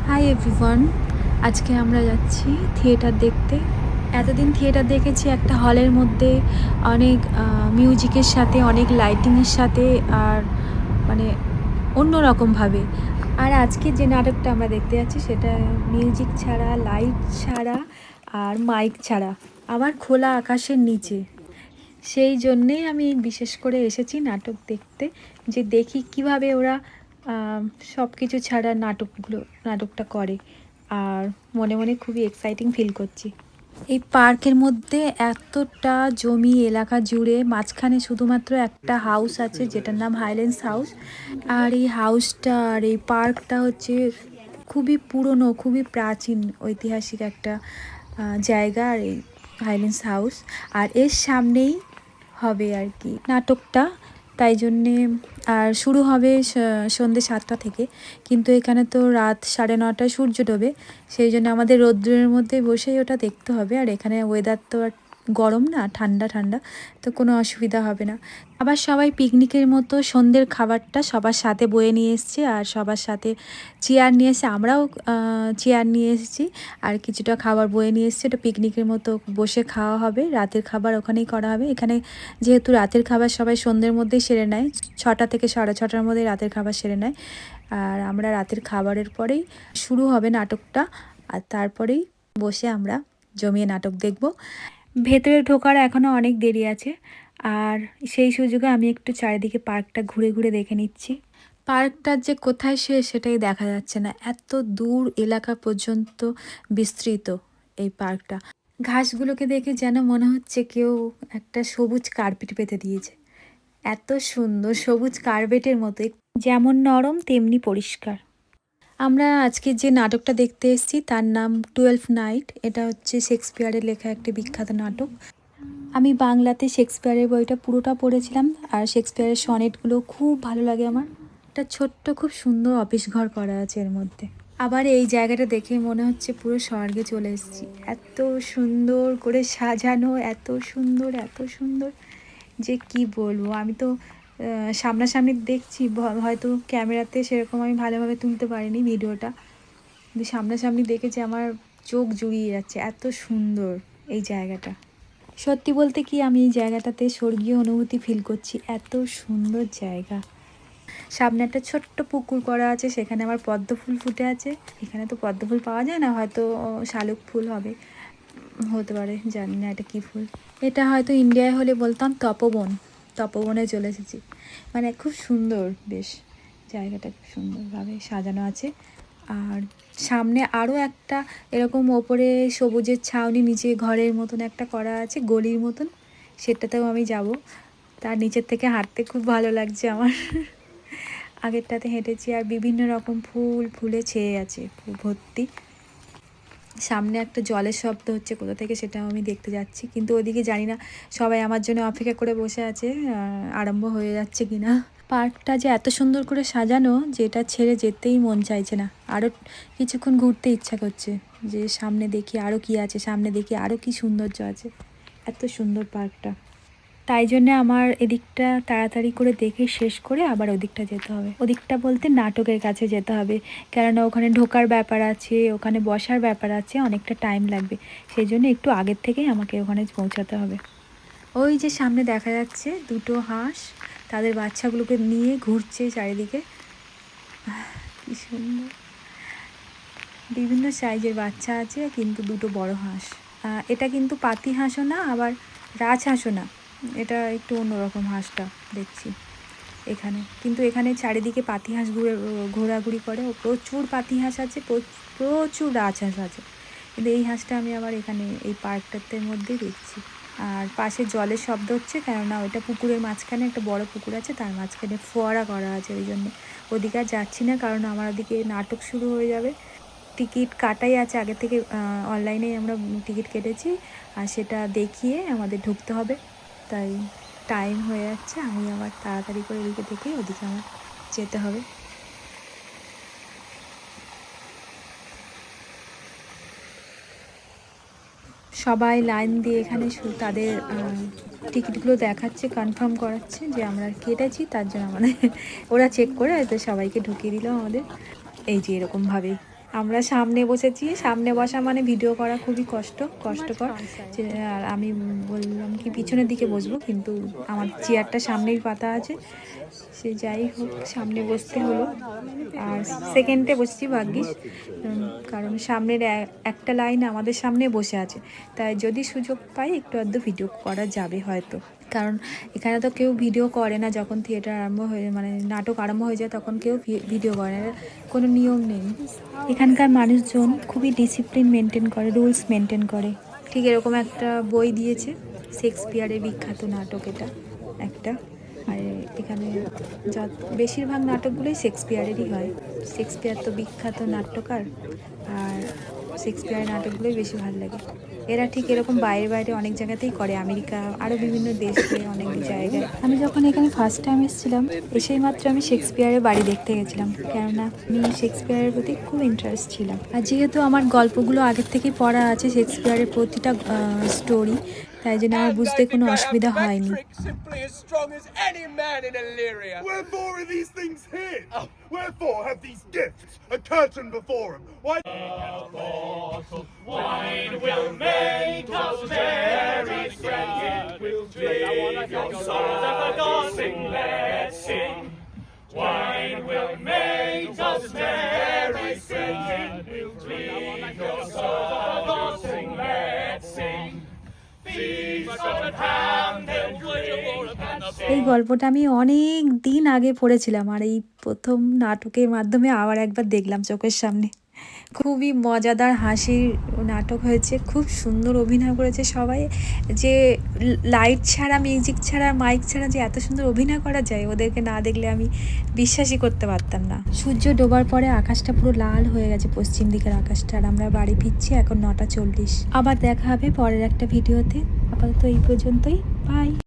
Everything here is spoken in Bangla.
হাই এভরিওয়ান, আজকে আমরা যাচ্ছি থিয়েটার দেখতে। এতদিন থিয়েটার দেখেছি একটা হলের মধ্যে, অনেক মিউজিকের সাথে, অনেক লাইটিংয়ের সাথে, আর মানে অন্যরকমভাবে। আর আজকে যে নাটকটা আমরা দেখতে যাচ্ছি সেটা মিউজিক ছাড়া, লাইট ছাড়া আর মাইক ছাড়া, আবার খোলা আকাশের নিচে। সেই জন্যেই আমি বিশেষ করে এসেছি নাটক দেখতে, যে দেখি কিভাবে ওরা সব কিছু ছাড়া নাটকটা করে। আর মনে মনে খুবই এক্সাইটিং ফিল করছি। এই পার্কের মধ্যে এতটা জমি এলাকা জুড়ে মাঝখানে শুধুমাত্র একটা হাউস আছে, যেটার নাম হাইল্যান্ডস হাউস। আর এই হাউসটা আর এই পার্কটা হচ্ছে খুবই পুরনো, খুবই প্রাচীন ঐতিহাসিক একটা জায়গা, আর এই হাইল্যান্ডস হাউস। আর এর সামনেই হবে আর কি নাটকটা, তাই জন্যে। আর শুরু হবে সন্ধ্যে 7টা থেকে, কিন্তু এখানে তো রাত 9:30টায় সূর্য ডোবে, সেই জন্য আমাদের রৌদ্রের মধ্যে বসেই ওটা দেখতে হবে। আর এখানে ওয়েদার তো আর গরম না, ঠান্ডা ঠান্ডা, তো কোনো অসুবিধা হবে না। আবার সবাই পিকনিকের মতো সন্ধ্যের খাবারটা সবার সাথে বয়ে নিয়ে এসছে, আর সবার সাথে চেয়ার নিয়ে এসে, আমরাও চেয়ার নিয়ে এসেছি, আর কিছুটা খাবার বয়ে নিয়ে এসছে। এটা পিকনিকের মতো বসে খাওয়া হবে, রাতের খাবার ওখানেই করা হবে। এখানে যেহেতু রাতের খাবার সবাই সন্ধ্যের মধ্যেই সেরে নেয়, 6টা থেকে 6:30টার মধ্যে রাতের খাবার সেরে নেয়। আর আমরা রাতের খাবারের পরেই শুরু হবে নাটকটা, আর তারপরেই বসে আমরা জমিয়ে নাটক দেখব। ভেতরে ঢোকার এখনও অনেক দেরি আছে, আর সেই সুযোগে আমি একটু চারিদিকে পার্কটা ঘুরে ঘুরে দেখে নিচ্ছি। পার্কটার যে কোথায় শেষ সেটাই দেখা যাচ্ছে না, এত দূর এলাকা পর্যন্ত বিস্তৃত এই পার্কটা। ঘাসগুলোকে দেখে যেন মনে হচ্ছে কেউ একটা সবুজ কার্পেট পেতে দিয়েছে। এত সুন্দর সবুজ কার্পেটের মতো, যেমন নরম তেমনি পরিষ্কার। আমরা আজকে যে নাটকটা দেখতে এসেছি তার নাম 12 নাইট। এটা হচ্ছে শেক্সপিয়ারের লেখা একটি বিখ্যাত নাটক। আমি বাংলাতে শেক্সপিয়ারের বইটা পুরোটা পড়েছিলাম, আর শেক্সপিয়ারের সনেটগুলো খুব ভালো লাগে আমার। একটা ছোট্ট খুব সুন্দর অফিস ঘর করা আছে এর মধ্যে। আবার এই জায়গাটা দেখে মনে হচ্ছে পুরো স্বর্গে চলে এসেছি, এত সুন্দর করে সাজানো, এত সুন্দর, এত সুন্দর যে কি বলবো। আমি তো সামনাসামনি দেখছি, হয়তো ক্যামেরাতে সেরকম আমি ভালোভাবে তুলতে পারিনি ভিডিওটা, কিন্তু সামনাসামনি দেখেছি আমার চোখ জুড়িয়ে যাচ্ছে, এত সুন্দর এই জায়গাটা। সত্যি বলতে কি, আমি এই জায়গাটাতে স্বর্গীয় অনুভূতি ফিল করছি, এত সুন্দর জায়গা। সামনে একটা ছোট্ট পুকুর করা আছে, সেখানে আমার পদ্ম ফুল ফুটে আছে। এখানে তো পদ্ম ফুল পাওয়া যায় না, হয়তো শালুক ফুল হবে, হতে পারে, জানি না এটা কী ফুল। এটা হয়তো ইন্ডিয়ায় হলে বলতাম তপবন। তপবনে চলে এসেছি। মানে খুব সুন্দর, বেশ জায়গাটা খুব সুন্দরভাবে সাজানো আছে। আর সামনে আরও একটা এরকম ওপরে সবুজের ছাউনি, নিচে ঘরের মতন একটা করা আছে, গলির মতন, সেটাতেও আমি যাব। তার নিচের থেকে হাঁটতে খুব ভালো লাগছে আমার। আগেরটাতে হেঁটেছি, আর বিভিন্ন রকম ফুলে ছেয়ে আছে ভর্তি। সামনে একটা জলের শব্দ হচ্ছে কোথা থেকে, সেটাও আমি দেখতে যাচ্ছি, কিন্তু ওদিকে জানি না সবাই আমার জন্য অপেক্ষা করে বসে আছে আরম্ভ হয়ে যাচ্ছে কিনা। পার্কটা যে এত সুন্দর করে সাজানো যে এটা ছেড়ে যেতেই মন চাইছে না, আরও কিছুক্ষণ ঘুরতে ইচ্ছা করছে, যে সামনে দেখি আরও কি আছে, সামনে দেখি আরও কি সৌন্দর্য আছে। এত সুন্দর পার্কটা, তাই জন্য আমার এদিকটা তাড়াতাড়ি করে দেখে শেষ করে আবার ওদিকটা যেতে হবে। ওদিকটা বলতে নাটকের কাছে যেতে হবে, কেননা ওখানে ঢোকার ব্যাপার আছে, ওখানে বসার ব্যাপার আছে, অনেকটা টাইম লাগবে। সেই জন্য একটু আগের থেকেই আমাকে ওখানে পৌঁছাতে হবে। ওই যে সামনে দেখা যাচ্ছে দুটো হাঁস তাদের বাচ্চাগুলোকে নিয়ে ঘুরছে চারিদিকে, কি সুন্দর। বিভিন্ন সাইজের বাচ্চা আছে, কিন্তু দুটো বড় হাঁস। এটা কিন্তু পাতি হাঁসও না, আবার রাজহাঁসও না, এটা একটু অন্যরকম হাঁসটা দেখছি এখানে। কিন্তু এখানে চারিদিকে পাতি হাঁস ঘোরাঘুরি করে, প্রচুর পাতি হাঁস আছে, প্রচুর রাজহাঁস আছে, কিন্তু এই হাঁসটা আমি আবার এখানে এই পার্কটাতে মধ্যেই দেখছি। আর পাশে জলের শব্দ হচ্ছে, কেননা ওইটা পুকুরের মাঝখানে একটা বড় পুকুর আছে, তার মাঝখানে ফোয়ারা করা আছে, ওই জন্য ওদিকে আর যাচ্ছি না, কারণ আমার ওদিকে নাটক শুরু হয়ে যাবে। টিকিট কাটাই আছে আগে থেকে, অনলাইনেই আমরা টিকিট কেটেছি, আর সেটা দেখিয়ে আমাদের ঢুকতে হবে, তাই টাইম হয়ে যাচ্ছে। আমি আবার তাড়াতাড়ি করে এদিকে দেখে ওদিকে আমার যেতে হবে। সবাই লাইন দিয়ে এখানে তাদের টিকিটগুলো দেখাচ্ছে, কনফার্ম করাচ্ছে যে আমরা কেটেছি, তার জন্য আমাদের ওরা চেক করে হয়তো সবাইকে ঢুকিয়ে দিল আমাদের। এই যে এরকমভাবেই আমরা সামনে বসেছি। সামনে বসা মানে ভিডিও করা খুবই কষ্টকর। আর আমি বললাম কি পিছনের দিকে বসবো, কিন্তু আমার চেয়ারটা সামনেই পাতা আছে। সে যাই হোক, সামনে বসতে হলো। আর সেকেন্ডে বসছি ভাগ্যিস, কারণ সামনের একটা লাইন আমাদের সামনে বসে আছে, তাই যদি সুযোগ পাই একটু আধটু ভিডিও করা যাবে হয়তো। কারণ এখানে তো কেউ ভিডিও করে না, যখন থিয়েটার আরম্ভ হয়ে মানে নাটক আরম্ভ হয়ে যায় তখন কেউ ভিডিও করে না, কোনো নিয়ম নেই। এখানকার মানুষজন খুবই ডিসিপ্লিন মেনটেন করে, রুলস মেনটেন করে। ঠিক এরকম একটা বই দিয়েছে, শেক্সপিয়ারের বিখ্যাত নাটক এটা একটা। আর এখানে বেশিরভাগ নাটকগুলোই শেক্সপিয়ারেরই হয়। শেক্সপিয়ার তো বিখ্যাত নাট্যকার, আর শেক্সপিয়ারের নাটকগুলোই বেশি ভালো লাগে। এরা ঠিক এরকম বাইরে অনেক জায়গাতেই করে, আমেরিকা আরও বিভিন্ন দেশে অনেক জায়গায়। আমি যখন এখানে ফার্স্ট টাইম এসেছিলাম, এসেই মাত্র আমি শেক্সপিয়ারের বাড়ি দেখতে গেছিলাম, কেননা আমি শেক্সপিয়ারের প্রতি খুব ইন্টারেস্ট ছিলাম। আর যেহেতু আমার গল্পগুলো আগের থেকেই পড়া আছে, শেক্সপিয়ারের প্রতিটা স্টোরি, তাই জন্য আমার বুঝতে কোনো অসুবিধা হয়নি। Wherefore are these things hid? Wherefore have these gifts a curtain before them? Wine will make us merry, friend. We'll drink your sorrows are forgotten. Let's sing. Wine will make us merry, friend. We'll drink your sorrows are forgotten. Let's sing. Feast at hand and drink and sing. এই গল্পটা আমি অনেক দিন আগে পড়েছিলাম, আর এই প্রথম নাটকের মাধ্যমে আবার একবার দেখলাম চোখের সামনে। খুবই মজাদার হাসির নাটক হয়েছে, খুব সুন্দর অভিনয় করেছে সবাই। যে লাইট ছাড়া, মিউজিক ছাড়া, মাইক ছাড়া যে এত সুন্দর অভিনয় করা যায়, ওদেরকে না দেখলে আমি বিশ্বাসই করতে পারতাম না। সূর্য ডোবার পরে আকাশটা পুরো লাল হয়ে গেছে, পশ্চিম দিকের আকাশটা। আর আমরা বাড়ি ফিরছি এখন 9:40। আবার দেখা হবে পরের একটা ভিডিওতে। আপাতত এই পর্যন্তই, বাই।